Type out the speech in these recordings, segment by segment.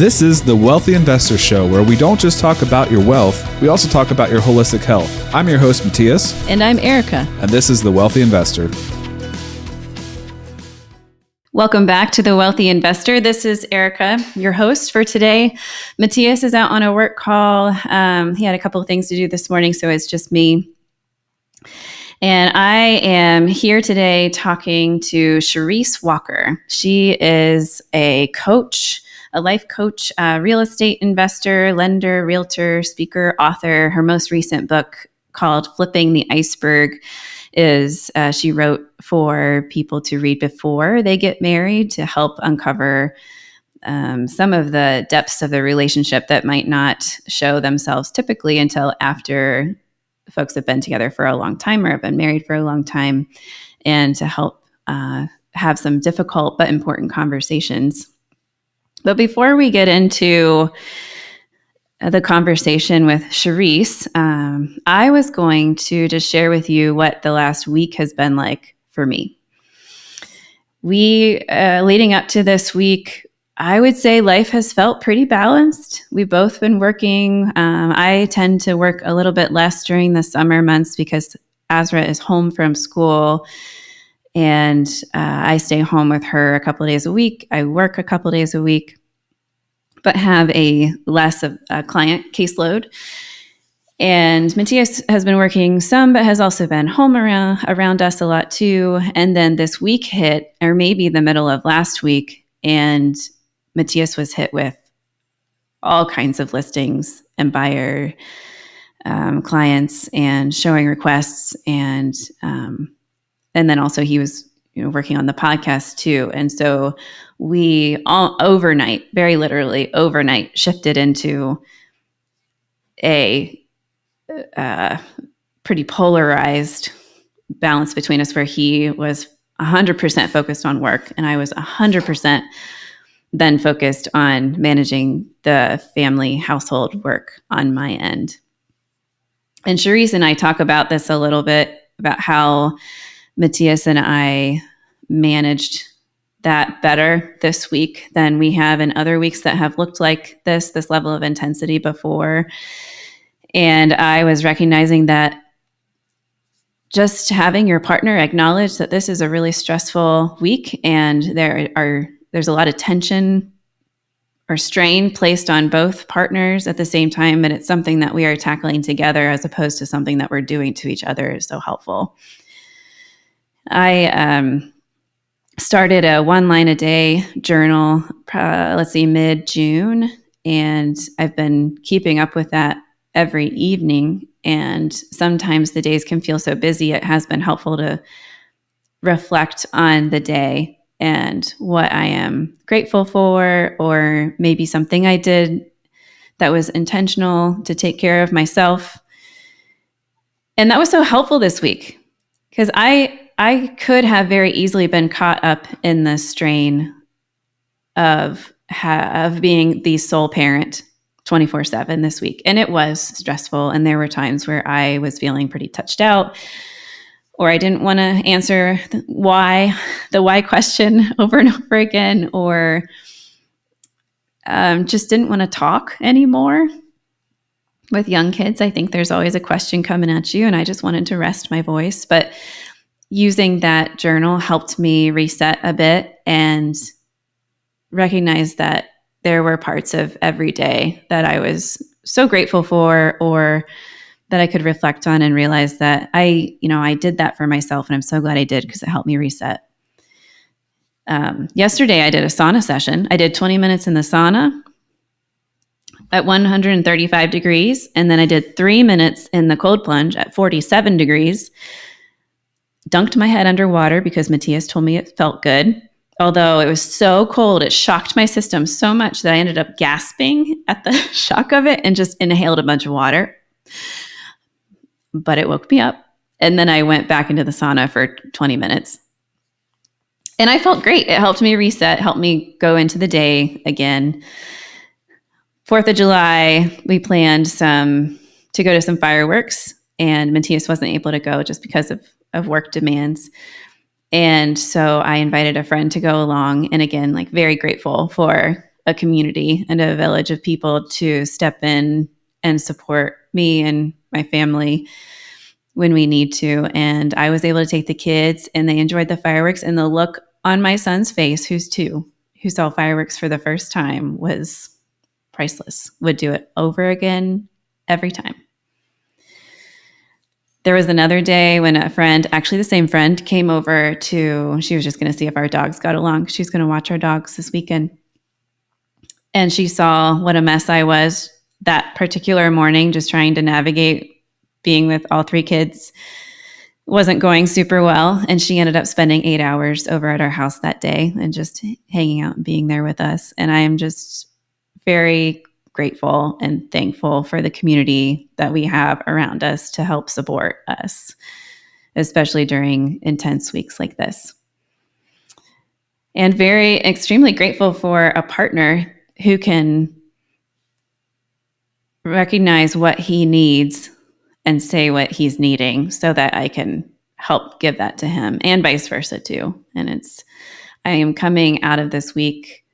This is the Wealthy Investor Show, where we don't just talk about your wealth, we also talk about your holistic health. I'm your host, Mattias. And I'm Erica. And this is the Wealthy Investor. Welcome back to the Wealthy Investor. This is Erica, your host for today. Mattias is out on a work call. He had a couple of things to do this morning, so it's just me. And I am here today talking to Charisse Walker. She is a coach, a life coach, real estate investor, lender, realtor, speaker, author. Her most recent book, called Flipping the Iceberg, is she wrote for people to read before they get married to help uncover some of the depths of the relationship that might not show themselves typically until after folks have been together for a long time or have been married for a long time, and to help have some difficult but important conversations. But before we get into the conversation with Charisse, I was going to just share with you what the last week has been like for me. Leading up to this week, I would say life has felt pretty balanced. We've both been working. I tend to work a little bit less during the summer months because Azra is home from school, and I stay home with her a couple of days a week. I work a couple of days a week, but have a less of a client caseload. And Mattias has been working some, but has also been home around us a lot too. And then this week hit, or maybe the middle of last week, and Mattias was hit with all kinds of listings and buyer clients and showing requests, and then also he was working on the podcast too. And so we all overnight, very literally overnight, shifted into a pretty polarized balance between us, where he was 100% focused on work and I was 100% then focused on managing the family household work on my end. And Charisse and I talk about this a little bit, about how Mattias and I managed that better this week than we have in other weeks that have looked like this level of intensity before. And I was recognizing that just having your partner acknowledge that this is a really stressful week, and there's a lot of tension or strain placed on both partners at the same time, and it's something that we are tackling together as opposed to something that we're doing to each other, is so helpful. I started a 1 line a day journal, mid-June, and I've been keeping up with that every evening. And sometimes the days can feel so busy, it has been helpful to reflect on the day and what I am grateful for, or maybe something I did that was intentional to take care of myself. And that was so helpful this week, because I could have very easily been caught up in the strain of being the sole parent 24/7 this week. And it was stressful. And there were times where I was feeling pretty touched out, or I didn't want to answer the why question over and over again, or just didn't want to talk anymore. With young kids, I think there's always a question coming at you, and I just wanted to rest my voice. But using that journal helped me reset a bit and recognize that there were parts of every day that I was so grateful for, or that I could reflect on and realize that I did that for myself, and I'm so glad I did, because it helped me reset. Yesterday, I did a sauna session. I did 20 minutes in the sauna at 135 degrees, and then I did 3 minutes in the cold plunge at 47 degrees. Dunked my head underwater because Mattias told me it felt good. Although it was so cold, it shocked my system so much that I ended up gasping at the shock of it and just inhaled a bunch of water. But it woke me up. And then I went back into the sauna for 20 minutes. And I felt great. It helped me reset, helped me go into the day again. 4th of July, we planned to go to some fireworks, and Mattias wasn't able to go just because of work demands. And so I invited a friend to go along. And again, very grateful for a community and a village of people to step in and support me and my family when we need to. And I was able to take the kids, and they enjoyed the fireworks, and the look on my son's face, who's 2, who saw fireworks for the first time, was priceless. Would do it over again every time. There was another day when a friend, actually the same friend, came over she was just going to see if our dogs got along. She's going to watch our dogs this weekend. And she saw what a mess I was that particular morning, just trying to navigate being with all 3 kids. Wasn't going super well. And she ended up spending 8 hours over at our house that day and just hanging out and being there with us. And I am just very grateful and thankful for the community that we have around us to help support us, especially during intense weeks like this. And extremely grateful for a partner who can recognize what he needs and say what he's needing so that I can help give that to him, and vice versa too. And I am coming out of this week.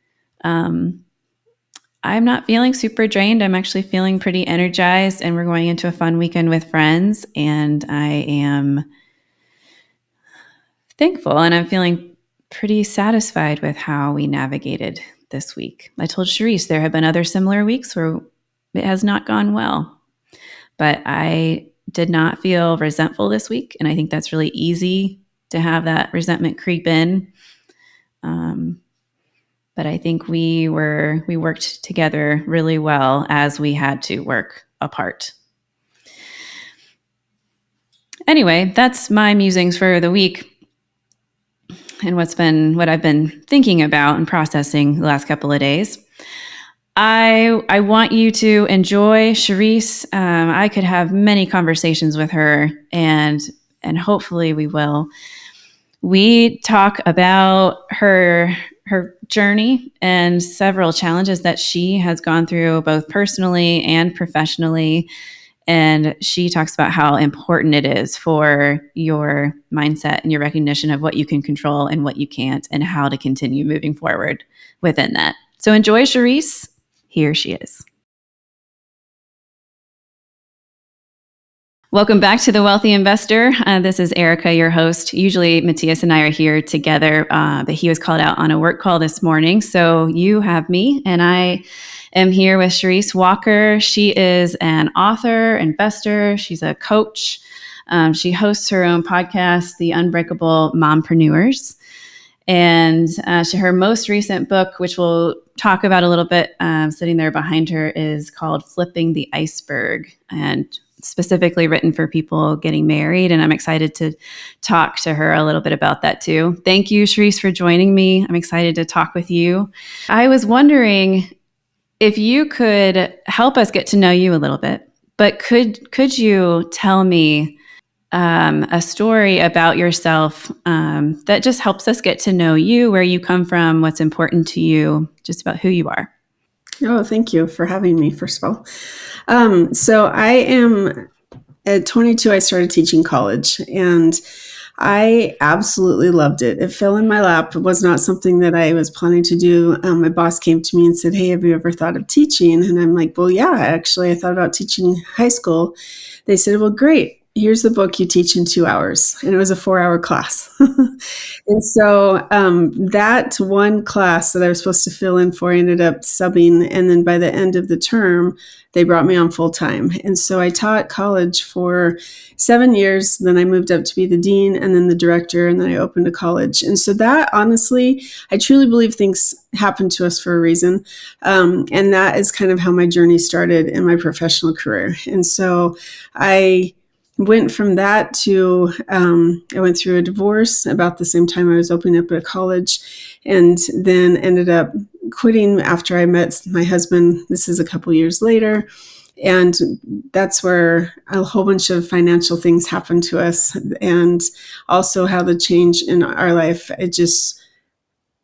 I'm not feeling super drained. I'm actually feeling pretty energized, and we're going into a fun weekend with friends, and I am thankful, and I'm feeling pretty satisfied with how we navigated this week. I told Charisse there have been other similar weeks where it has not gone well, but I did not feel resentful this week, and I think that's really easy to have that resentment creep in. But I think we worked together really well as we had to work apart. Anyway, that's my musings for the week and what I've been thinking about and processing the last couple of days. I want you to enjoy Charisse. I could have many conversations with her, and hopefully we will. We talk about her journey and several challenges that she has gone through, both personally and professionally. And she talks about how important it is for your mindset and your recognition of what you can control and what you can't, and how to continue moving forward within that. So enjoy Charisse. Here she is. Welcome back to The Wealthy Investor. This is Erica, your host. Usually Mattias and I are here together, but he was called out on a work call this morning. So you have me, and I am here with Charisse Walker. She is an author, investor. She's a coach. She hosts her own podcast, The Unbreakable Mompreneurs. And her most recent book, which we'll talk about a little bit, sitting there behind her, is called Flipping the Iceberg, and specifically written for people getting married. And I'm excited to talk to her a little bit about that too. Thank you, Charisse, for joining me. I'm excited to talk with you. I was wondering if you could help us get to know you a little bit, but could you tell me a story about yourself that just helps us get to know you, where you come from, what's important to you, just about who you are? Oh, thank you for having me, first of all. So I am at 22, I started teaching college, and I absolutely loved it. It fell in my lap. It was not something that I was planning to do. My boss came to me and said, "Hey, have you ever thought of teaching?" And I'm like, "Well, yeah, actually, I thought about teaching high school." They said, "Well, great. Here's the book you teach in 2 hours." And it was a 4-hour class. And so that one class that I was supposed to fill in for, I ended up subbing. And then by the end of the term, they brought me on full time. And so I taught college for 7 years. Then I moved up to be the dean and then the director. And then I opened a college. And so that, honestly, I truly believe things happen to us for a reason. And that is kind of how my journey started in my professional career. And so I went from that to, I went through a divorce about the same time I was opening up a college, and then ended up quitting after I met my husband. This is a couple years later. And that's where a whole bunch of financial things happened to us, and also how the change in our life, it just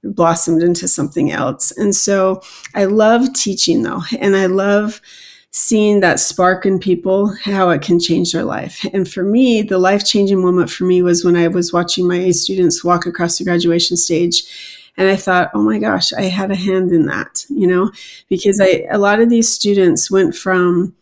blossomed into something else. And so I love teaching though. And I love seeing that spark in people, how it can change their life. And for me, the life-changing moment for me was when I was watching my students walk across the graduation stage. And I thought, oh my gosh, I had a hand in that, because a lot of these students went from,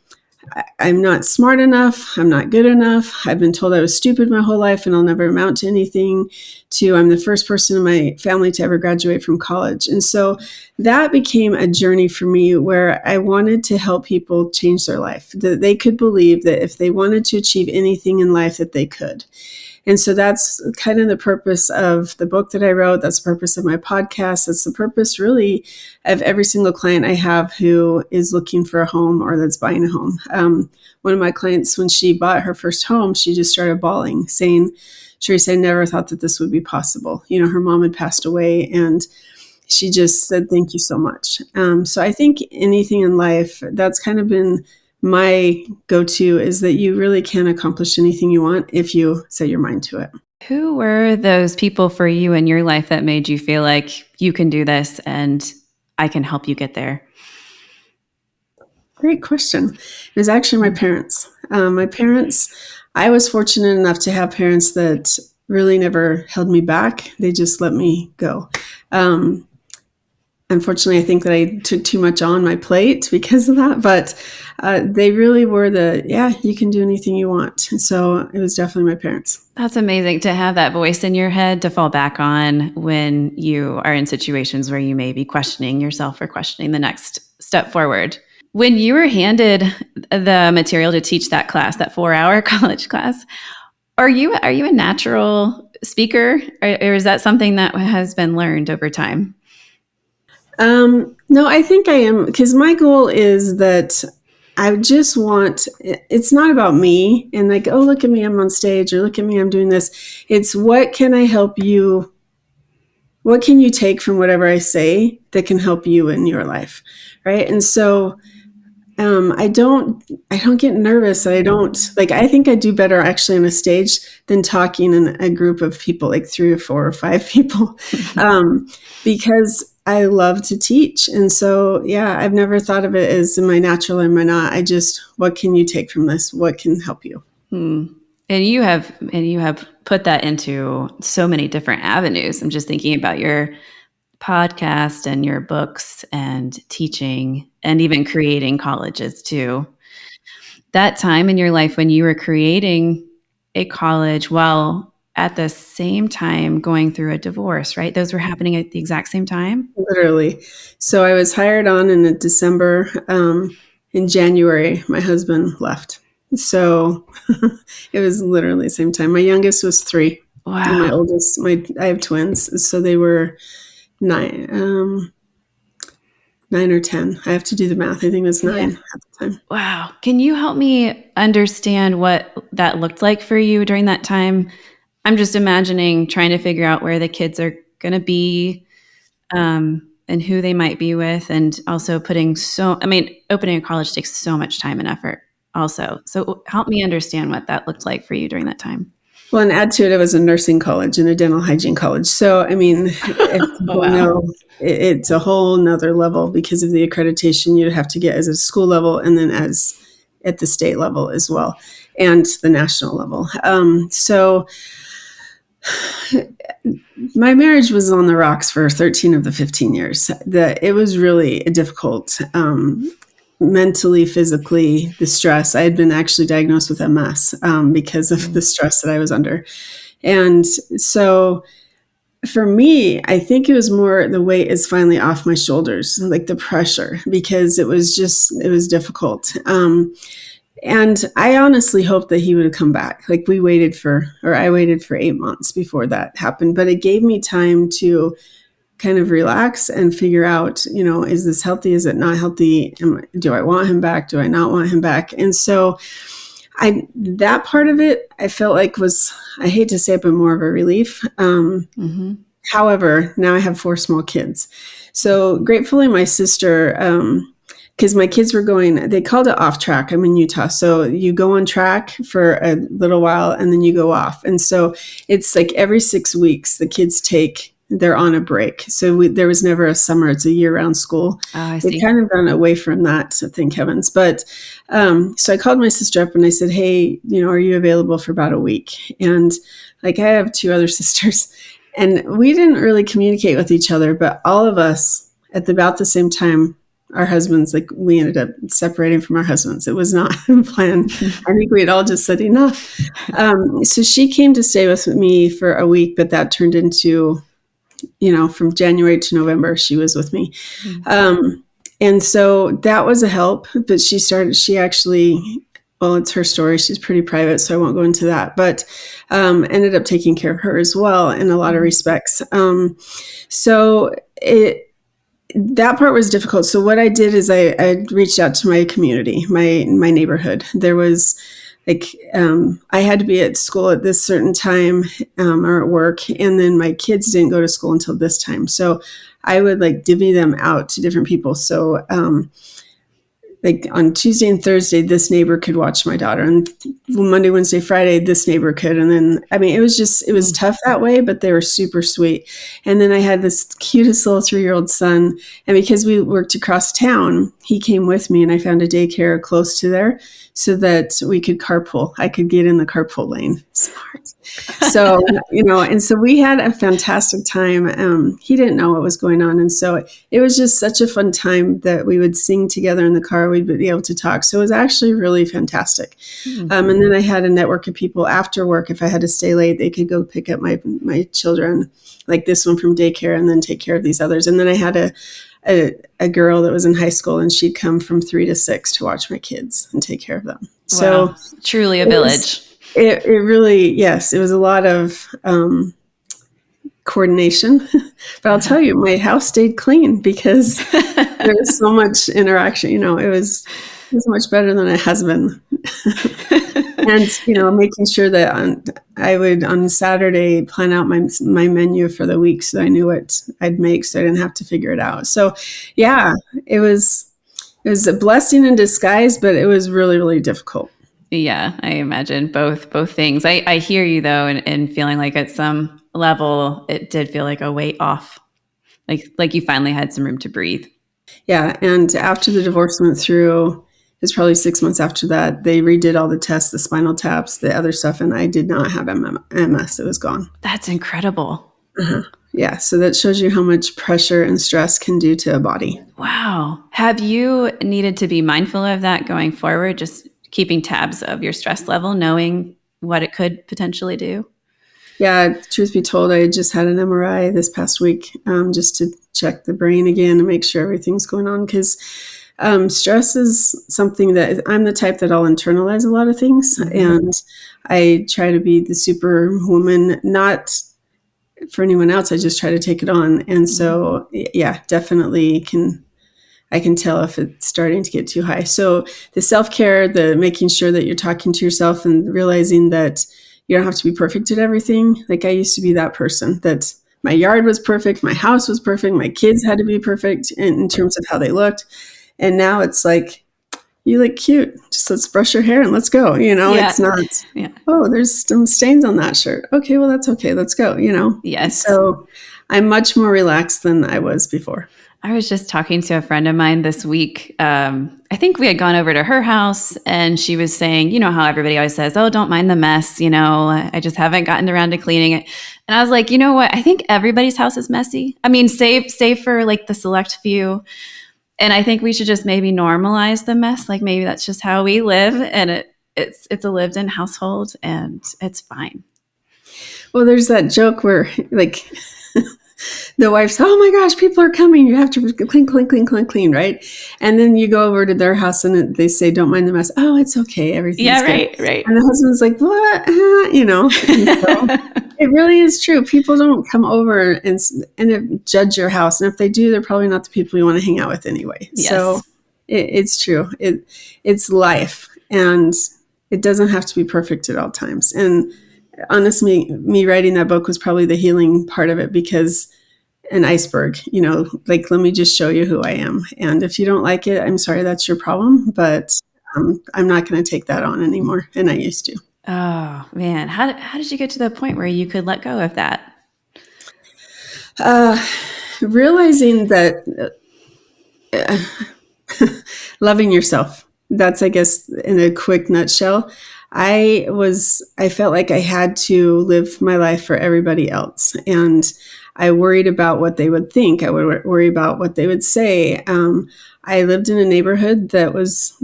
I'm not smart enough, I'm not good enough, I've been told I was stupid my whole life and I'll never amount to anything, to I'm the first person in my family to ever graduate from college. And so that became a journey for me where I wanted to help people change their life, that they could believe that if they wanted to achieve anything in life, that they could. And so that's kind of the purpose of the book that I wrote. That's the purpose of my podcast. That's the purpose really of every single client I have who is looking for a home or that's buying a home. One of my clients, when she bought her first home, she just started bawling, saying, Charisse, I never thought that this would be possible. Her mom had passed away and she just said, thank you so much. So I think anything in life, that's kind of been my go-to, is that you really can accomplish anything you want if you set your mind to it. Who were those people for you in your life that made you feel like you can do this and I can help you get there? Great question. It was actually my parents. I was fortunate enough to have parents that really never held me back. They just let me go. Unfortunately, I think that I took too much on my plate because of that, but they really were you can do anything you want. And so it was definitely my parents. That's amazing to have that voice in your head to fall back on when you are in situations where you may be questioning yourself or questioning the next step forward. When you were handed the material to teach that class, that 4-hour college class, are you a natural speaker, or is that something that has been learned over time? No, I think I am, because my goal is that I just want, it's not about me and like, oh, look at me, I'm on stage, or look at me, I'm doing this. It's what can I help you? What can you take from whatever I say that can help you in your life? Right. And so I don't get nervous. I think I do better actually on a stage than talking in a group of people, like 3 or 4 or 5 people, because I love to teach. And so, I've never thought of it as am I natural or am I not? What can you take from this? What can help you? And you have put that into so many different avenues. I'm just thinking about your podcast and your books and teaching and even creating colleges too. That time in your life when you were creating a college while at the same time going through a divorce, right? Those were happening at the exact same time? Literally. So I was hired on in December. In January, my husband left. So it was literally the same time. My youngest was 3. Wow. And my oldest, I have twins. So they were 9 or 10. I have to do the math. I think it was 9 at the time. Wow. Can you help me understand what that looked like for you during that time? I'm just imagining trying to figure out where the kids are going to be and who they might be with. And also opening a college takes so much time and effort also. So help me understand what that looked like for you during that time. Well, and add to it, it was a nursing college and a dental hygiene college. So, know, it's a whole nother level because of the accreditation you'd have to get as a school level and then as at the state level as well and the national level. So my marriage was on the rocks for 13 of the 15 years. It was really difficult. Mentally, physically, the stress. I had been actually diagnosed with MS because of the stress that I was under. And so for me, I think it was more the weight is finally off my shoulders, like the pressure, because it was difficult. And I honestly hoped that he would come back. Like I waited for 8 months before that happened, but it gave me time to kind of relax and figure out, is this healthy? Is it not healthy? Do I want him back? Do I not want him back? And so that part of it, I felt like was, I hate to say it, but more of a relief. However, now I have 4 small kids. So gratefully my sister, because my kids were they called it off track. I'm in Utah. So you go on track for a little while and then you go off. And so it's like every 6 weeks, the kids they're on a break. So there was never a summer. It's a year-round school. I see. They've kind of gone away from that, so thank heavens. But so I called my sister up and I said, hey, are you available for about a week? And like I have 2 other sisters. And we didn't really communicate with each other, but all of us at about the same time, our husbands, like we ended up separating from our husbands. It was not planned. I think we had all just said enough. So she came to stay with me for a week, but that turned into, from January to November, she was with me. And so that was a help, but she actually, well, it's her story. She's pretty private, so I won't go into that, but ended up taking care of her as well in a lot of respects. That part was difficult. So what I did is I reached out to my community, my neighborhood. There was I had to be at school at this certain time or at work, and then my kids didn't go to school until this time. So I would divvy them out to different people. So on Tuesday and Thursday, this neighbor could watch my daughter, and Monday, Wednesday, Friday, this neighbor could. And then, it was tough that way, but they were super sweet. And then I had this cutest little 3-year-old son. And because we worked across town, he came with me, and I found a daycare close to there so that we could carpool. I could get in the carpool lane. Smart. So, and so we had a fantastic time. He didn't know what was going on. And so it was just such a fun time that we would sing together in the car. We'd be able to talk. So it was actually really fantastic. And then I had a network of people after work. If I had to stay late, they could go pick up my children, like this one from daycare, and then take care of these others. And then I had a girl that was in high school, and she'd come from 3 to 6 to watch my kids and take care of them. So wow. Truly a village. It really, yes, it was a lot of coordination. But I'll tell you, my house stayed clean because there was so much interaction. It was much better than it has been. And, making sure that I would on Saturday plan out my menu for the week so I knew what I'd make so I didn't have to figure it out. So, yeah, it was a blessing in disguise, but it was really, really difficult. Yeah, I imagine both things. I hear you though, and feeling like at some level it did feel like a weight off, like you finally had some room to breathe. Yeah, and after the divorce went through, it was probably 6 months after that, they redid all the tests, the spinal taps, the other stuff, and I did not have MS. It was gone. That's incredible. Uh-huh. Yeah, so that shows you how much pressure and stress can do to a body. Wow. Have you needed to be mindful of that going forward, just keeping tabs of your stress level, knowing what it could potentially do? Yeah, truth be told, I just had an MRI this past week just to check the brain again and make sure everything's going on, because stress is something that I'm the type that I'll internalize a lot of things, and I try to be the superwoman, not for anyone else. I just try to take it on. And so, yeah, definitely I can tell if it's starting to get too high. So the self-care, the making sure that you're talking to yourself and realizing that you don't have to be perfect at everything. Like I used to be that person that my yard was perfect, my house was perfect, my kids had to be perfect in terms of how they looked. And now it's like, you look cute. Just let's brush your hair and let's go. It's not, oh, there's some stains on that shirt. Okay, well, that's okay. Let's go, Yes. So I'm much more relaxed than I was before. I was just talking to a friend of mine this week. I think we had gone over to her house, and she was saying, how everybody always says, oh, don't mind the mess. I just haven't gotten around to cleaning it. And I was like, you know what? I think everybody's house is messy. I mean, save for like the select few. And I think we should just maybe normalize the mess. Like maybe that's just how we live, and it's a lived in household, and it's fine. Well, there's that joke where the wife's, oh my gosh, people are coming. You have to clean, clean, clean, clean, clean, right? And then you go over to their house and they say, don't mind the mess. Oh, it's okay. Everything's good. Right. And the husband's like, what? And so it really is true. People don't come over and judge your house. And if they do, they're probably not the people you want to hang out with anyway. Yes. So it's true. It's life. And it doesn't have to be perfect at all times. And honestly, me writing that book was probably the healing part of it, because an iceberg, let me just show you who I am. And if you don't like it, I'm sorry, that's your problem, but I'm not going to take that on anymore. And I used to. Oh man. How did you get to the point where you could let go of that? Realizing that loving yourself, that's, I guess, in a quick nutshell. I felt like I had to live my life for everybody else. And I worried about what they would think. I would worry about what they would say. I lived in a neighborhood that was,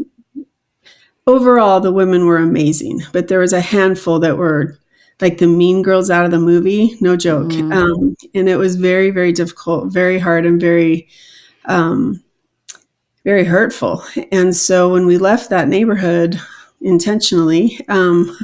overall, the women were amazing, but there was a handful that were like the mean girls out of the movie, no joke. And it was very, very difficult, very hard, and very, very hurtful. And so when we left that neighborhood intentionally, and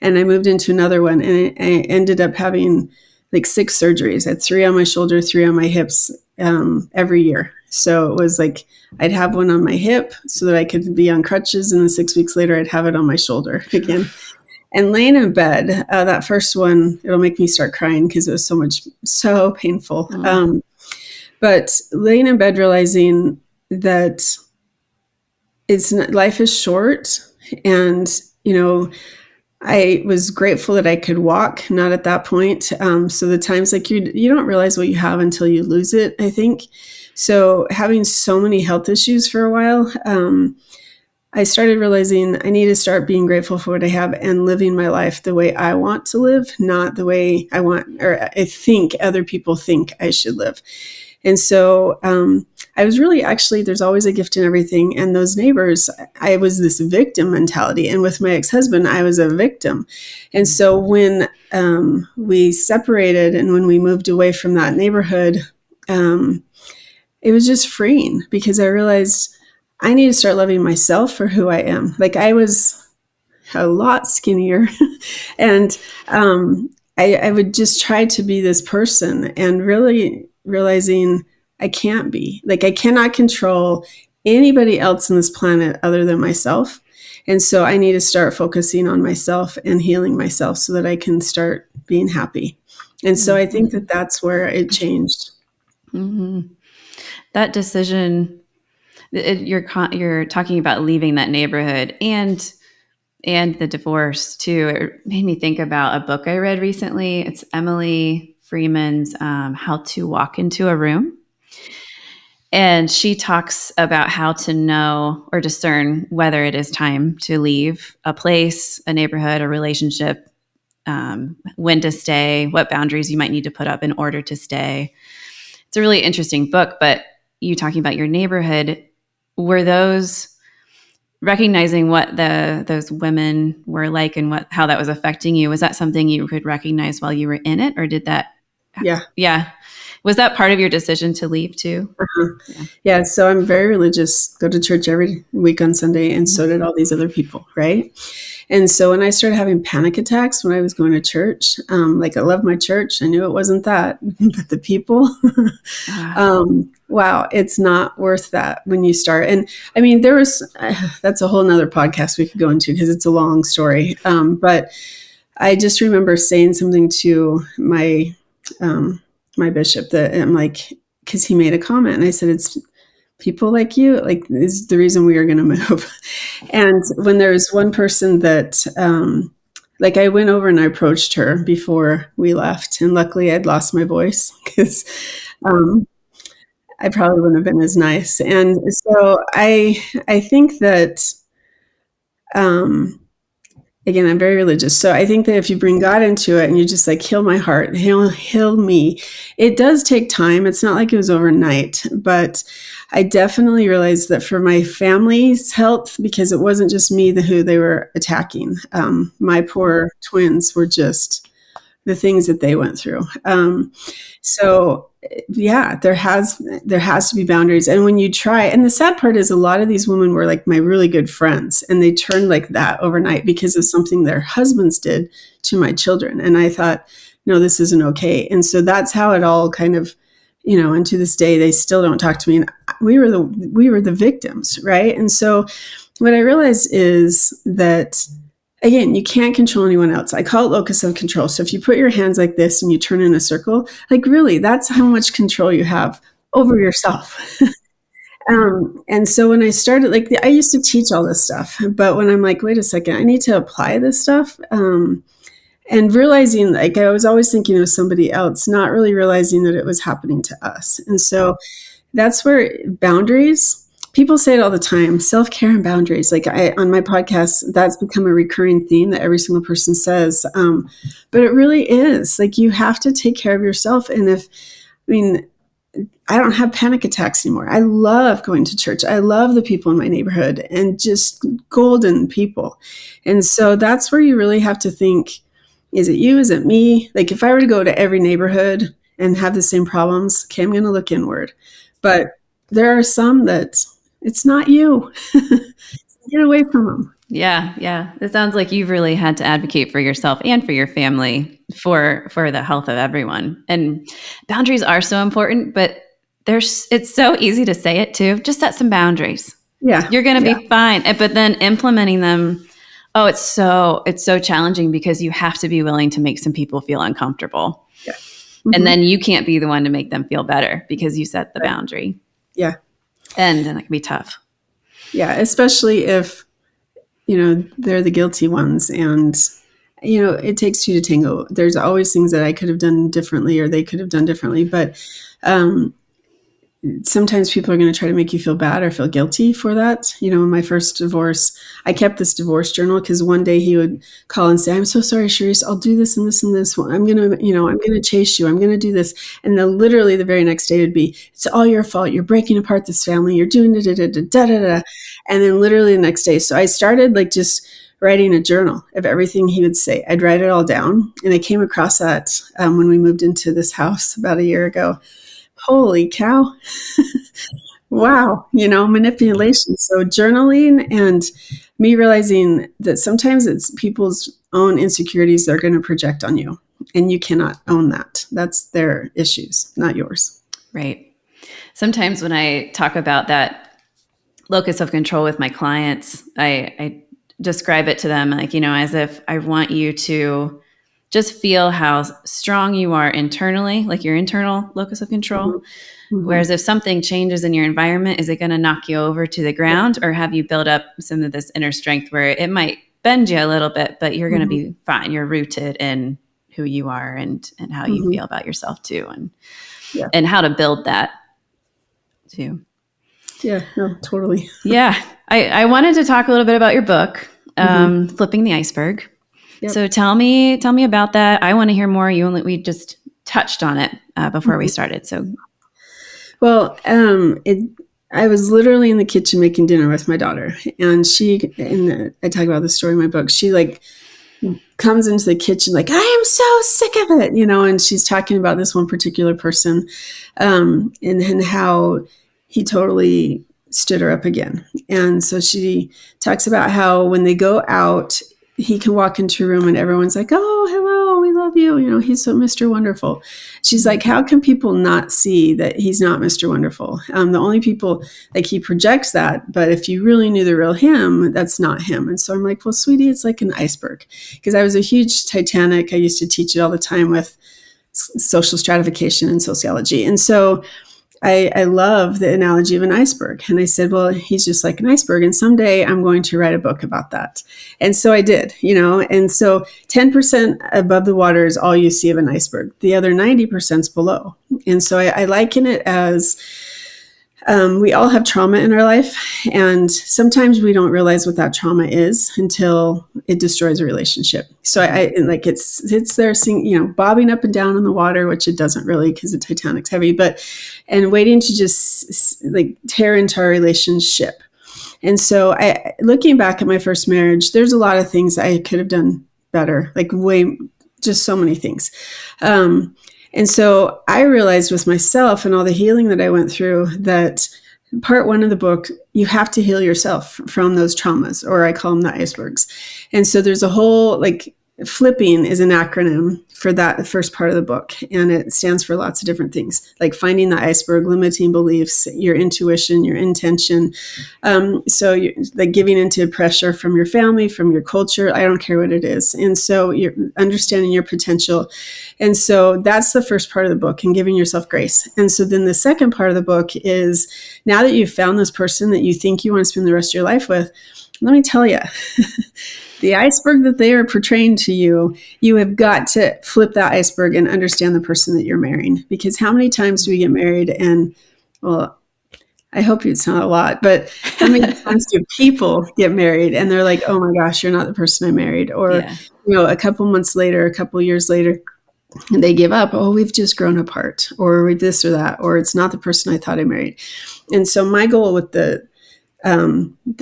I moved into another one, and I ended up having like 6 surgeries. I had 3 on my shoulder, 3 on my hips every year. So it was like I'd have one on my hip so that I could be on crutches, and then 6 weeks later I'd have it on my shoulder again. And laying in bed, that first one, it'll make me start crying because it was so painful. But laying in bed, realizing that life is short, and I was grateful that I could walk, not at that point. So the times like you don't realize what you have until you lose it, I think. So having so many health issues for a while, I started realizing I need to start being grateful for what I have and living my life the way I want to live, not the way I want, or I think other people think I should live. And so I was really, actually, there's always a gift in everything. And those neighbors, I was this victim mentality. And with my ex-husband, I was a victim. And so when we separated and when we moved away from that neighborhood, it was just freeing, because I realized I need to start loving myself for who I am. Like, I was a lot skinnier and I would just try to be this person, and really realizing I can't be. Like, I cannot control anybody else on this planet other than myself. And so I need to start focusing on myself and healing myself so that I can start being happy. And so I think that that's where it changed. Mm-hmm. That decision, you're talking about leaving that neighborhood and the divorce too. It made me think about a book I read recently. It's Emily Freeman's How to Walk into a Room. And she talks about how to know or discern whether it is time to leave a place, a neighborhood, a relationship, when to stay, what boundaries you might need to put up in order to stay. It's a really interesting book, but you talking about your neighborhood, were those recognizing what those women were like and how that was affecting you? Was that something you could recognize while you were in it, or did that? Yeah. Was that part of your decision to leave too? Yeah. So I'm very religious, go to church every week on Sunday, and so did all these other people, right? And so when I started having panic attacks when I was going to church, like, I love my church. I knew it wasn't that, but the people, wow, it's not worth that when you start. And I mean, that's a whole nother podcast we could go into because it's a long story. But I just remember saying something to my bishop that I'm like, because he made a comment, and I said, it's people like you, like, is the reason we are going to move. And when there was one person that, like, I went over and I approached her before we left, and luckily I'd lost my voice because I probably wouldn't have been as nice. And so I think that, again, I'm very religious. So I think that if you bring God into it and you just like, heal my heart, heal me, it does take time. It's not like it was overnight, but I definitely realized that for my family's health, because it wasn't just me who they were attacking. My poor twins were just the things that they went through. So yeah, there has to be boundaries. And when you try, and the sad part is a lot of these women were like my really good friends, and they turned like that overnight because of something their husbands did to my children. And I thought, no, this isn't okay. And so that's how it all kind of, and to this day, they still don't talk to me. And we were the victims, right? And so what I realized is that, again, you can't control anyone else. I call it locus of control. So if you put your hands like this and you turn in a circle, like, really, that's how much control you have over yourself. And so when I started, like, I used to teach all this stuff, but when I'm like, wait a second, I need to apply this stuff. And realizing, like, I was always thinking it was somebody else, not really realizing that it was happening to us. And so that's where boundaries, people say it all the time, self-care and boundaries. Like on my podcast, that's become a recurring theme that every single person says. But it really is like, you have to take care of yourself. And I don't have panic attacks anymore. I love going to church. I love the people in my neighborhood and just golden people. And so that's where you really have to think, is it you? Is it me? Like if I were to go to every neighborhood and have the same problems, okay, I'm going to look inward. But there are some that it's not you. Get away from them. Yeah. Yeah. It sounds like you've really had to advocate for yourself and for your family for the health of everyone. And boundaries are so important, but it's so easy to say it too. Just set some boundaries. Yeah. You're going to be fine. But then implementing them, it's so challenging because you have to be willing to make some people feel uncomfortable. Yeah. Mm-hmm. And then you can't be the one to make them feel better because you set the boundary. Yeah. And then it can be tough. Yeah. Especially if, they're the guilty ones and, it takes two to tango. There's always things that I could have done differently or they could have done differently. But, sometimes people are going to try to make you feel bad or feel guilty for that. In my first divorce, I kept this divorce journal because one day he would call and say, I'm so sorry, Charisse, I'll do this and this and this. I'm going to chase you. I'm going to do this. And then literally the very next day would be, it's all your fault. You're breaking apart this family. You're doing da-da-da-da-da-da. And then literally the next day. So I started just writing a journal of everything he would say. I'd write it all down. And I came across that when we moved into this house about a year ago. Holy cow. Wow. Manipulation. So journaling and me realizing that sometimes it's people's own insecurities they're going to project on you and you cannot own that. That's their issues, not yours. Right. Sometimes when I talk about that locus of control with my clients, I describe it to them as if I want you to just feel how strong you are internally, like your internal locus of control. Mm-hmm. Whereas if something changes in your environment, is it going to knock you over to the ground or have you build up some of this inner strength where it might bend you a little bit, but you're going to be fine. You're rooted in who you are and how you feel about yourself too. And how to build that too. Yeah, no, totally. Yeah. I wanted to talk a little bit about your book, Flipping the Iceberg. Yep. So tell me about that. I want to hear more. We just touched on it before we started. So, well, I was literally in the kitchen making dinner with my daughter, and I talk about this story in my book. She comes into the kitchen I am so sick of it, and she's talking about this one particular person, and how he totally stood her up again. And so she talks about how when they go out, he can walk into a room and everyone's like, oh, hello, we love you. He's so Mr. Wonderful. She's like, how can people not see that he's not Mr. Wonderful? The only people, he projects that, but if you really knew the real him, that's not him. And so I'm like, well, sweetie, it's like an iceberg. Because I was a huge Titanic. I used to teach it all the time with social stratification and sociology. And so I love the analogy of an iceberg. And I said, well, he's just like an iceberg. And someday I'm going to write a book about that. And so I did, and so 10% above the water is all you see of an iceberg. The other 90% is below. And so I liken it as we all have trauma in our life. And sometimes we don't realize what that trauma is until it destroys a relationship. So it's there, bobbing up and down in the water, which it doesn't really because the Titanic's heavy, and waiting to just tear into our relationship. And so looking back at my first marriage, there's a lot of things I could have done better, just so many things. And so I realized with myself and all the healing that I went through that part one of the book, you have to heal yourself from those traumas, or I call them the icebergs. And so there's a whole, flipping is an acronym for that first part of the book. And it stands for lots of different things, like finding the iceberg, limiting beliefs, your intuition, your intention. So you're giving into pressure from your family, from your culture. I don't care what it is. And so you're understanding your potential. And so that's the first part of the book, and giving yourself grace. And so then the second part of the book is, now that you've found this person that you think you want to spend the rest of your life with, let me tell you, the iceberg that they are portraying to you, you have got to flip that iceberg and understand the person that you're marrying. Because how many times do we get married and, well, I hope it's not a lot, but how many times do people get married and they're like, oh my gosh, you're not the person I married? Or, Yeah. a couple months later, a couple years later, they give up. Oh, we've just grown apart, or we're this or that, or it's not the person I thought I married. And so my goal with the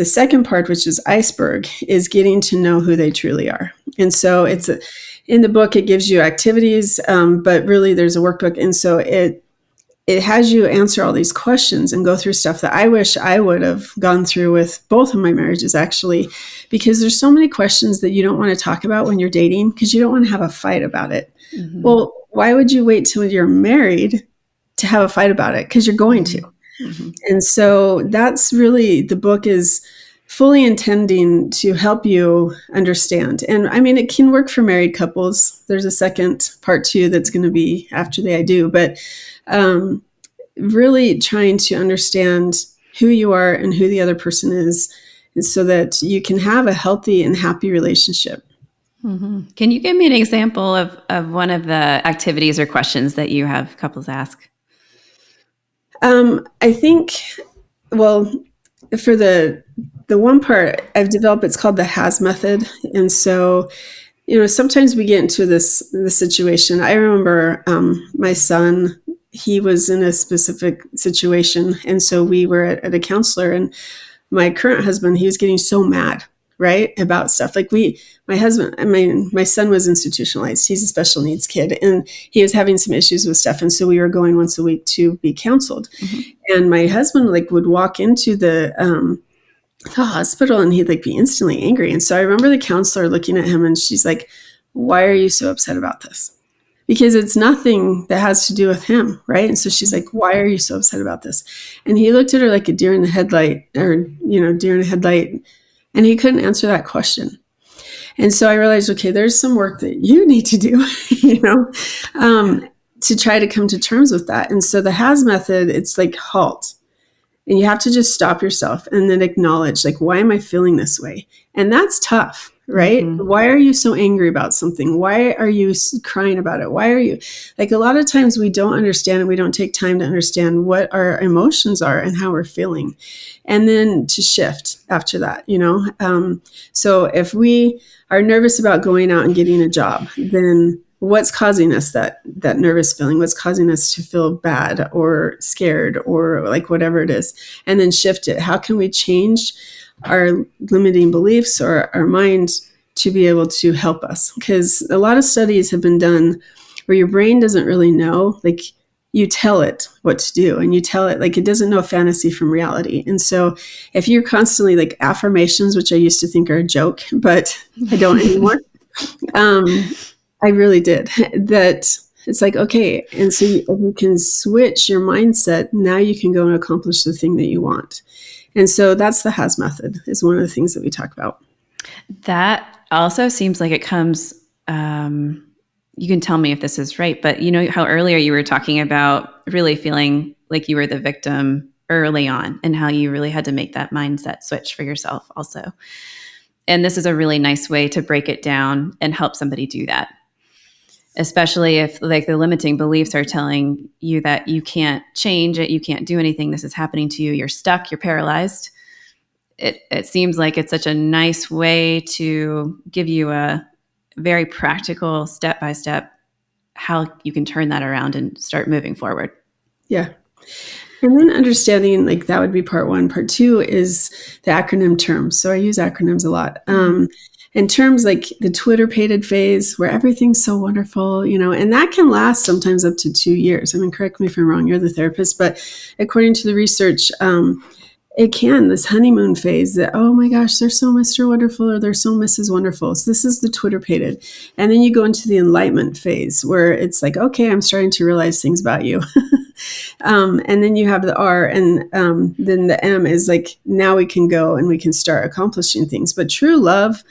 second part, which is Iceberg, is getting to know who they truly are. And so in the book, it gives you activities, but really there's a workbook. And so it has you answer all these questions and go through stuff that I wish I would have gone through with both of my marriages, actually, because there's so many questions that you don't want to talk about when you're dating because you don't want to have a fight about it. Mm-hmm. Well, why would you wait till you're married to have a fight about it? Because you're going to. Mm-hmm. And so that's really, the book is fully intending to help you understand. And I mean, it can work for married couples. There's a second part too that's going to be after the I do, but really trying to understand who you are and who the other person is, so that you can have a healthy and happy relationship. Mm-hmm. Can you give me an example of one of the activities or questions that you have couples ask? I think, well, for the one part I've developed, it's called the HAS method. And so, sometimes we get into this situation. I remember my son, he was in a specific situation. And so we were at a counselor, and my current husband, he was getting so mad, right, about stuff. Like my son was institutionalized. He's a special needs kid, and he was having some issues with stuff. And so we were going once a week to be counseled. Mm-hmm. And my husband would walk into the hospital, and he'd be instantly angry. And so I remember the counselor looking at him, and she's like, why are you so upset about this? Because it's nothing that has to do with him, right? And so she's like, why are you so upset about this? And he looked at her like a deer in the headlight, and he couldn't answer that question. And so I realized, okay, there's some work that you need to do, to try to come to terms with that. And so the HAS method, it's like halt. And you have to just stop yourself and then acknowledge, why am I feeling this way? And that's tough, right? Mm-hmm. Why are you so angry about something? Why are you crying about it? Why are you, a lot of times we don't understand, and we don't take time to understand what our emotions are and how we're feeling. And then to shift after that, So if we are nervous about going out and getting a job, then what's causing us that nervous feeling? What's causing us to feel bad or scared or whatever it is? And then shift it. How can we change our limiting beliefs or our mind to be able to help us? Because a lot of studies have been done where your brain doesn't really know, you tell it what to do, and you tell it, it doesn't know fantasy from reality. And so if you're constantly affirmations, which I used to think are a joke, but I don't anymore. I really did. That it's okay. And so if you can switch your mindset, now you can go and accomplish the thing that you want. And so that's the HAS method, is one of the things that we talk about. That also seems like it comes, you can tell me if this is right, but how earlier you were talking about really feeling like you were the victim early on, and how you really had to make that mindset switch for yourself also. And this is a really nice way to break it down and help somebody do that. Especially if the limiting beliefs are telling you that you can't change it, you can't do anything, this is happening to you, you're stuck, you're paralyzed. It seems like it's such a nice way to give you a very practical step-by-step how you can turn that around and start moving forward. Yeah. And then understanding, that would be part one. Part two is the acronym terms. So I use acronyms a lot. And terms like the Twitter-pated phase, where everything's so wonderful, and that can last sometimes up to 2 years. I mean, correct me if I'm wrong, you're the therapist, but according to the research, it can, this honeymoon phase that, oh my gosh, they're so Mr. Wonderful, or they're so Mrs. Wonderful. So this is the Twitter-pated. And then you go into the enlightenment phase, where it's okay, I'm starting to realize things about you. And then you have the R, and then the M is now we can go and we can start accomplishing things. But true love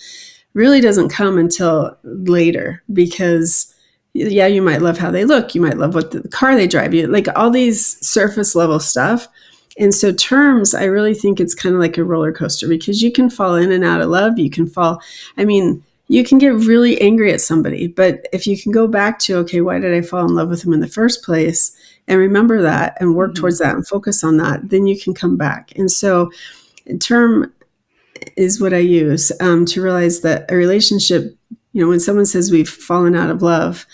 really doesn't come until later, because you might love how they look. You might love what the car they drive, all these surface level stuff. And so terms, I really think it's kind of like a roller coaster, because you can fall in and out of love. You can get really angry at somebody, but if you can go back to, okay, why did I fall in love with them in the first place? and remember that and work Mm-hmm. towards that and focus on that, then you can come back. And so term is what I use to realize that a relationship, when someone says we've fallen out of love,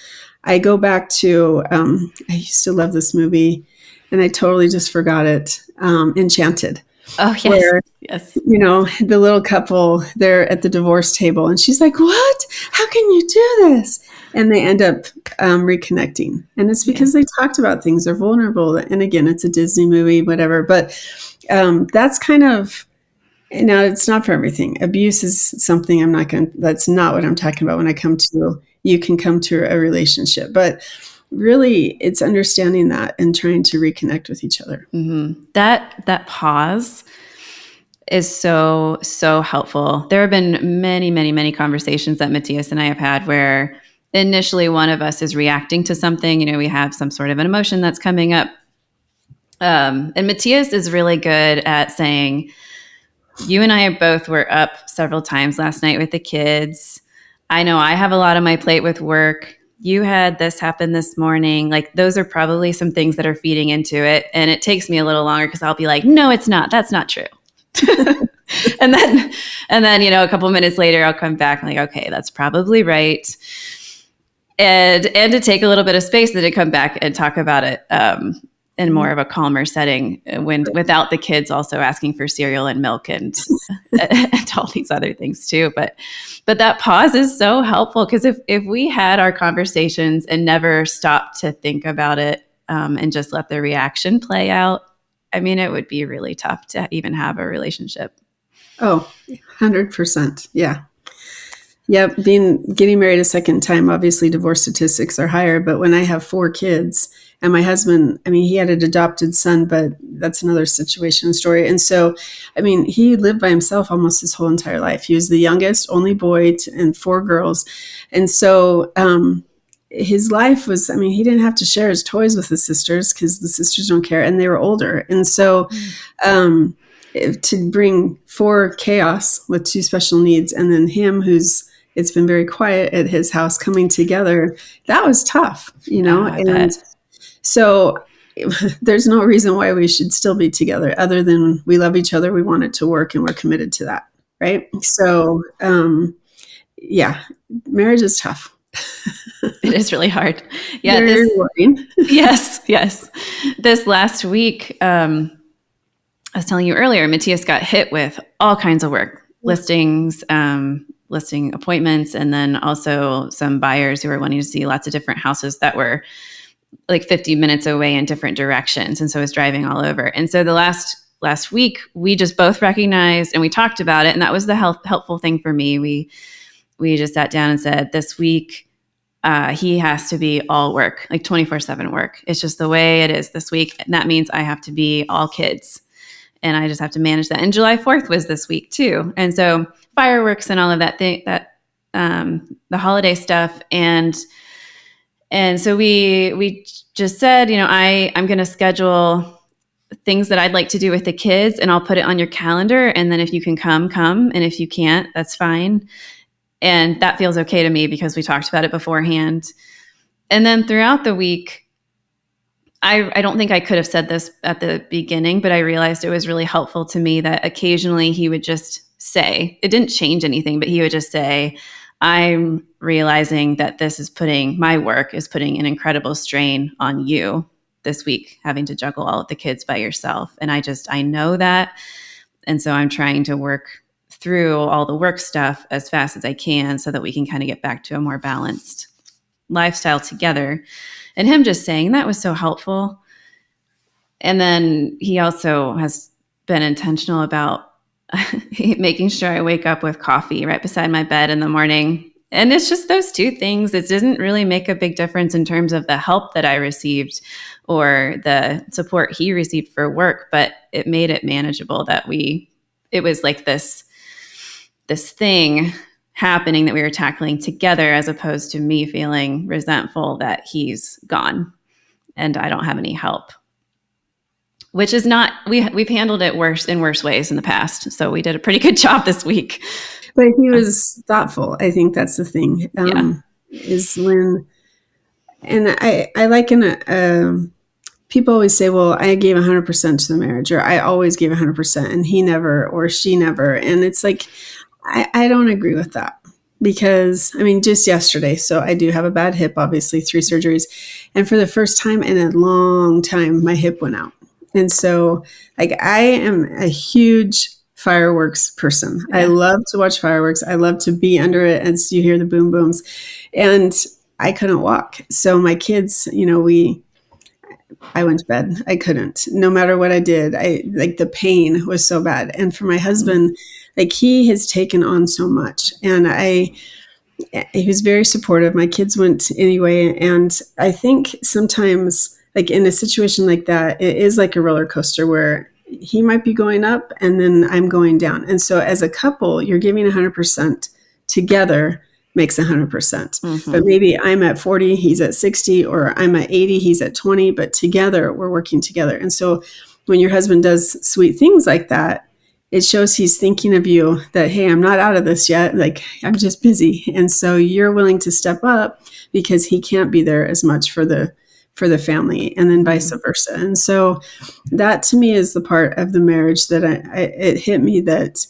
I go back to, I used to love this movie and I totally just forgot it, Enchanted. Oh, yes. Where, yes. The little couple, they're at the divorce table and she's like, what? How can you do this? And they end up reconnecting. And it's because they talked about things, they're vulnerable. And again, it's a Disney movie, whatever. But that's kind of, now it's not for everything. Abuse is something that's not what I'm talking about when I come to, you can come to a relationship. But really, it's understanding that and trying to reconnect with each other. Mm-hmm. That pause is so, so helpful. There have been many, many, many conversations that Mattias and I have had where initially one of us is reacting to something. We have some sort of an emotion that's coming up. And Mattias is really good at saying, you and I both were up several times last night with the kids. I know I have a lot on my plate with work. You had this happen this morning. Like, those are probably some things that are feeding into it. And it takes me a little longer because I'll be like, no, it's not. That's not true. and then, a couple minutes later, I'll come back and like, okay, that's probably right. And to take a little bit of space, then to come back and talk about it in more of a calmer setting, without the kids also asking for cereal and milk and all these other things too. But that pause is so helpful, because if we had our conversations and never stopped to think about it and just let the reaction play out, I mean, it would be really tough to even have a relationship. Oh, 100%. Yeah. Yep. Getting married a second time, obviously divorce statistics are higher, but when I have 4 kids and my husband, he had an adopted son, but that's another situation and story. And so, he lived by himself almost his whole entire life. He was the youngest, only boy, and 4 girls. And so, his life was, he didn't have to share his toys with his sisters because the sisters don't care, and they were older. And so, to bring 4 chaos with 2 special needs, and then him it's been very quiet at his house coming together, that was tough, and so there's no reason why we should still be together other than we love each other, we want it to work, and we're committed to that, right? So, marriage is tough. It is really hard. Yeah. Very rewarding. Yes. This last week, I was telling you earlier, Mattias got hit with all kinds of work, listings, listing appointments, and then also some buyers who were wanting to see lots of different houses that were like 50 minutes away in different directions. And so I was driving all over. And so the last week, we just both recognized and we talked about it. And that was the helpful thing for me. We just sat down and said, this week, he has to be all work, like 24/7 work. It's just the way it is this week. And that means I have to be all kids. And I just have to manage that. And July 4th was this week too. And so fireworks and all of that thing, the holiday stuff. And so we just said, I'm going to schedule things that I'd like to do with the kids, and I'll put it on your calendar. And then if you can come. And if you can't, that's fine. And that feels okay to me because we talked about it beforehand. And then throughout the week, I don't think I could have said this at the beginning, but I realized it was really helpful to me that occasionally he would just say, it didn't change anything, but he would just say, I'm realizing that my work is putting an incredible strain on you this week, having to juggle all of the kids by yourself. And I know that. And so I'm trying to work through all the work stuff as fast as I can so that we can kind of get back to a more balanced lifestyle together. And him just saying that was so helpful. And then he also has been intentional about making sure I wake up with coffee right beside my bed in the morning. And it's just those 2 things. It didn't really make a big difference in terms of the help that I received or the support he received for work, but it made it manageable that it was like this thing happening that we were tackling together, as opposed to me feeling resentful that he's gone and I don't have any help, which is not, we've handled it in worse ways in the past. So we did a pretty good job this week. But he was thoughtful. I think that's the thing, is when, and I liken people always say, well, I gave 100% to the marriage, or I always gave 100% and he never, or she never. And it's like, I don't agree with that because, I mean, just yesterday, so I do have a bad hip, obviously 3 surgeries. And for the first time in a long time, my hip went out. And so like, I am a huge fireworks person. Yeah. I love to watch fireworks. I love to be under it as you hear the boom booms. And I couldn't walk. So my kids, I went to bed. I couldn't, no matter what I did. Like the pain was so bad. And for my husband, like he has taken on so much, and he was very supportive. My kids went anyway. And I think sometimes like in a situation like that, it is like a roller coaster where he might be going up and then I'm going down. And so as a couple, you're giving 100% together makes 100%. Mm-hmm. But maybe I'm at 40, he's at 60, or I'm at 80, he's at 20, but together we're working together. And so when your husband does sweet things like that, it shows he's thinking of you that, hey, I'm not out of this yet. Like I'm just busy. And so you're willing to step up because he can't be there as much for the family, and then vice versa. And so that to me is the part of the marriage that it hit me that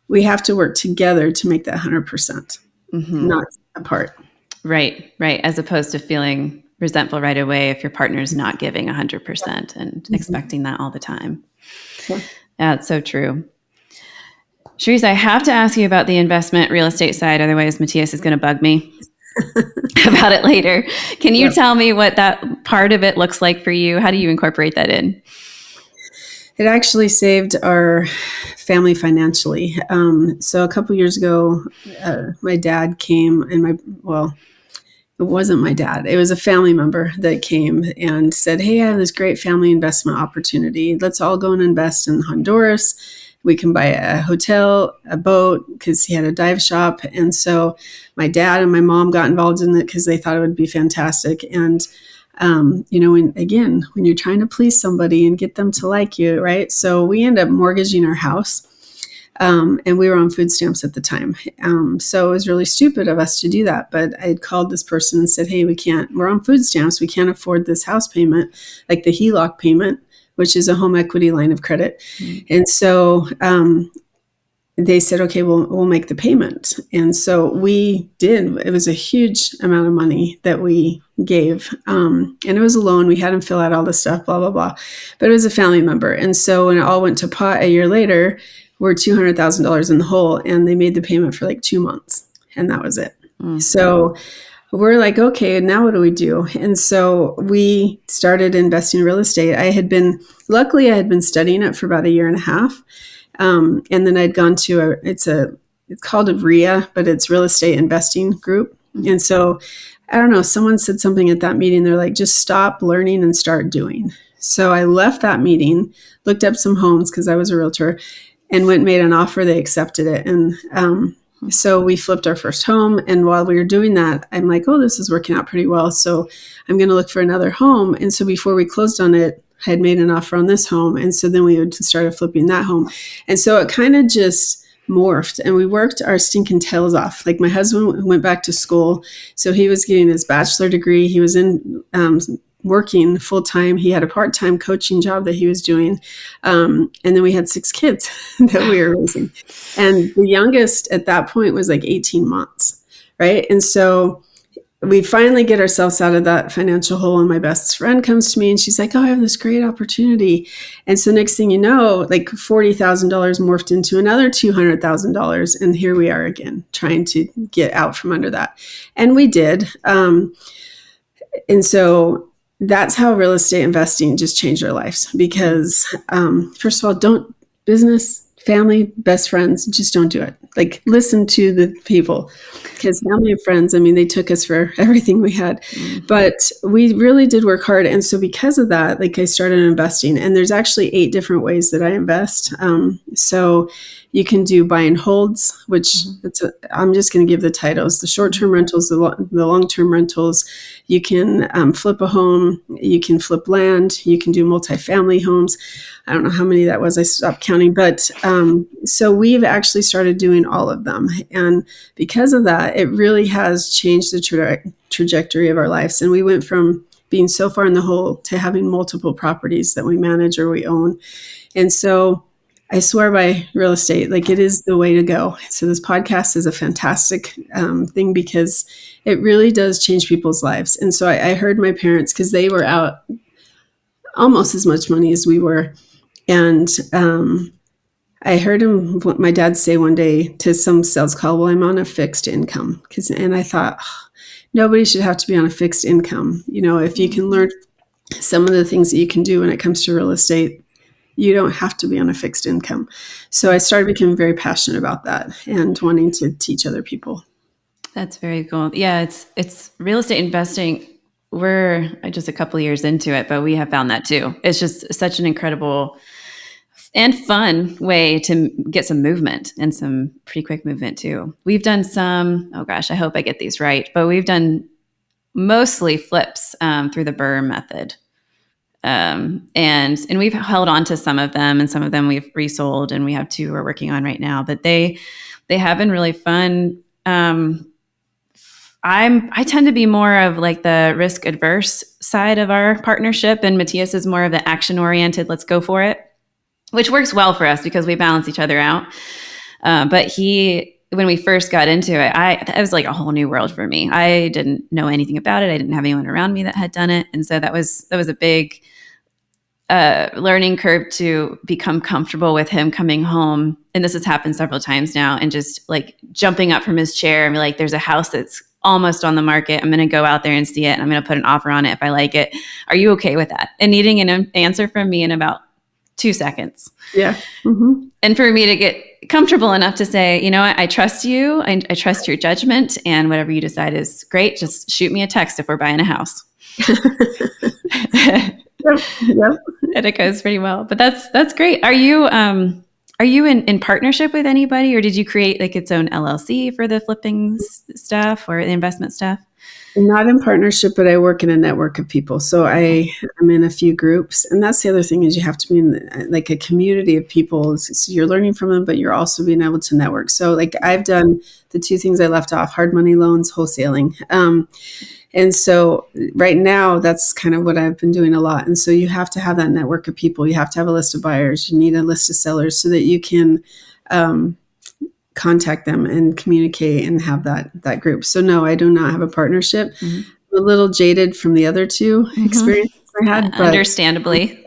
we have to work together to make that 100%. Mm-hmm. Not apart. Right. As opposed to feeling resentful right away if your partner's not giving 100% and expecting that all the time. Yeah. That's so true. Charisse, I have to ask you about the investment real estate side. Otherwise, Mattias is going to bug me about it later. Can you tell me what that part of it looks like for you? How do you incorporate that in? It actually saved our family financially. So a couple years ago, my dad came, and it wasn't my dad. It was a family member that came and said, hey, I have this great family investment opportunity. Let's all go and invest in Honduras. We can buy a hotel, a boat, because he had a dive shop. And so my dad and my mom got involved in it because they thought it would be fantastic. And when you're trying to please somebody and get them to like you, right? So we ended up mortgaging our house, and we were on food stamps at the time. So it was really stupid of us to do that. But I had called this person and said, hey, we're on food stamps. We can't afford this house payment, like the HELOC payment, which is a home equity line of credit. Mm-hmm. And so, they said, okay, we'll make the payment. And so we did. It was a huge amount of money that we gave. And it was a loan. We had him fill out all this stuff, blah, blah, blah. But it was a family member. And so when it all went to pot a year later, we're $200,000 in the hole, and they made the payment for like 2 months. And that was it. Mm-hmm. So we're like, okay, now what do we do? And so we started investing in real estate. Luckily I had been studying it for about a year and a half. And then I'd gone to it's called a RIA, but it's real estate investing group. Mm-hmm. And so, I don't know, someone said something at that meeting. They're like, just stop learning and start doing. So I left that meeting, looked up some homes because I was a realtor, and went and made an offer. They accepted it. And, so we flipped our first home. And while we were doing that, I'm like, oh, this is working out pretty well. So I'm going to look for another home. And so before we closed on it, I had made an offer on this home. And so then we started flipping that home. And so it kind of just morphed, and we worked our stinking tails off. Like my husband went back to school. So he was getting his bachelor degree. He was in working full time. He had a part-time coaching job that he was doing. And then we had 6 kids that we were raising. And the youngest at that point was like 18 months. Right. And so we finally get ourselves out of that financial hole, and my best friend comes to me and she's like, oh, I have this great opportunity. And so next thing you know, like $40,000 morphed into another $200,000. And here we are again, trying to get out from under that. And we did. And so that's how real estate investing just changed our lives, because first of all, business, family, best friends, just don't do it. Like listen to the people, because family and friends, I mean, they took us for everything we had, but we really did work hard. And so because of that, like I started investing, and there's actually 8 different ways that I invest. So you can do buy and holds, which I'm just going to give the titles: the short-term rentals, the long-term rentals. You can flip a home. You can flip land. You can do multifamily homes. I don't know how many that was. I stopped counting. But so we've actually started doing all of them. And because of that, it really has changed the trajectory of our lives. And we went from being so far in the hole to having multiple properties that we manage or we own. And so I swear by real estate, like it is the way to go. So this podcast is a fantastic thing because it really does change people's lives. And so I heard my parents, because they were out almost as much money as we were. And I heard my dad say one day to some sales call, well, I'm on a fixed income. And I thought, nobody should have to be on a fixed income. If you can learn some of the things that you can do when it comes to real estate, you don't have to be on a fixed income. So I started becoming very passionate about that and wanting to teach other people. That's very cool. Yeah, it's real estate investing. We're just a couple of years into it, but we have found that too. It's just such an incredible and fun way to get some movement and some pretty quick movement too. We've done some, oh gosh, I hope I get these right, but we've done mostly flips through the BRRRR method. And we've held on to some of them, and some of them we've resold, and we have 2 we're working on right now, but they have been really fun. I tend to be more of like the risk adverse side of our partnership, and Mattias is more of the action oriented. Let's go for it, which works well for us because we balance each other out. But when we first got into it, it was like a whole new world for me. I didn't know anything about it. I didn't have anyone around me that had done it. And so that was a big learning curve to become comfortable with him coming home. And this has happened several times now, and just like jumping up from his chair and be like, there's a house that's almost on the market. I'm going to go out there and see it, and I'm going to put an offer on it if I like it. Are you okay with that? And needing an answer from me in about 2 seconds. Yeah. Mm-hmm. And for me to get comfortable enough to say, I trust you. I trust your judgment, and whatever you decide is great. Just shoot me a text if we're buying a house. Yep. And it goes pretty well, but that's great. Are you in partnership with anybody, or did you create like its own LLC for the flipping stuff or the investment stuff? Not in partnership, but I work in a network of people. So I'm in a few groups, and that's the other thing, is you have to be in like a community of people. So you're learning from them, but you're also being able to network. So like I've done the 2 things I left off: hard money loans, wholesaling. And so right now, that's kind of what I've been doing a lot. And so you have to have that network of people. You have to have a list of buyers. You need a list of sellers so that you can contact them and communicate and have that group. So no, I do not have a partnership. Mm-hmm. I'm a little jaded from the other 2 experiences I had. But, understandably.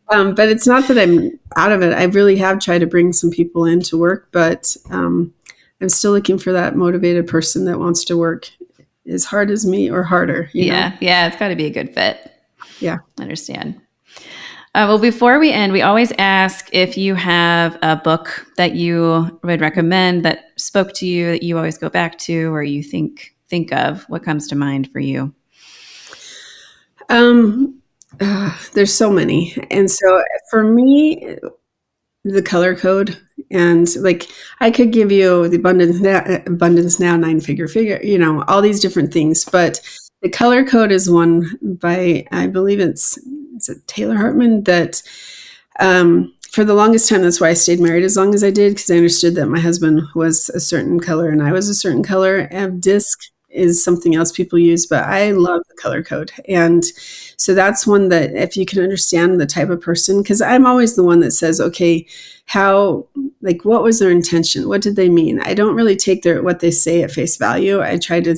But it's not that I'm out of it. I really have tried to bring some people in to work, but I'm still looking for that motivated person that wants to work as hard as me or harder. You know? Yeah. It's got to be a good fit. Yeah. I understand. Well, before we end, we always ask if you have a book that you would recommend that spoke to you, that you always go back to, or you think of. What comes to mind for you? There's so many. And so for me, the color code, and like I could give you the abundance now 9-figure, all these different things, but the color code is one by, I believe is it Taylor Hartman, that for the longest time, that's why I stayed married as long as I did, because I understood that my husband was a certain color and I was a certain color. And disc is something else people use, but I love the color code. And so that's one that if you can understand the type of person, because I'm always the one that says, okay, what was their intention? What did they mean? I don't really take what they say at face value. I try to,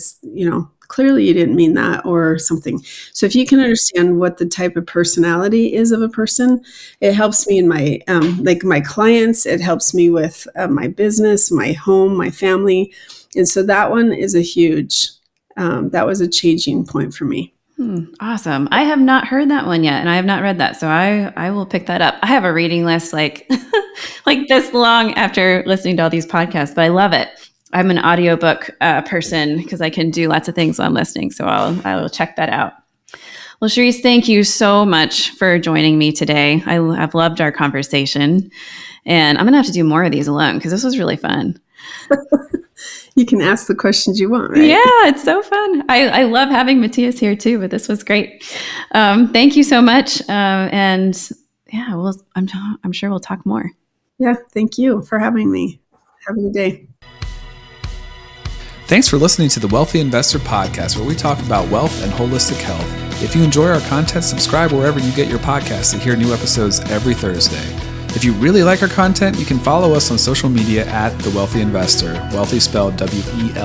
clearly you didn't mean that or something. So if you can understand what the type of personality is of a person, it helps me in my, my clients, it helps me with my business, my home, my family. And so that one is that was a changing point for me. Awesome. I have not heard that one yet, and I have not read that. So I will pick that up. I have a reading list like this long after listening to all these podcasts, but I love it. I'm an audiobook person because I can do lots of things while I'm listening. So I will check that out. Well, Charisse, thank you so much for joining me today. I've loved our conversation, and I'm going to have to do more of these alone because this was really fun. You can ask the questions you want, right? Yeah, it's so fun. I love having Mattias here too, but this was great. Thank you so much. And yeah, I'm sure we'll talk more. Yeah, thank you for having me. Have a good day. Thanks for listening to the Wealthy Investor Podcast, where we talk about wealth and holistic health. If you enjoy our content, subscribe wherever you get your podcasts to hear new episodes every Thursday. If you really like our content, you can follow us on social media at The Wealthy Investor, wealthy spelled W-E-L-L-T-H-Y.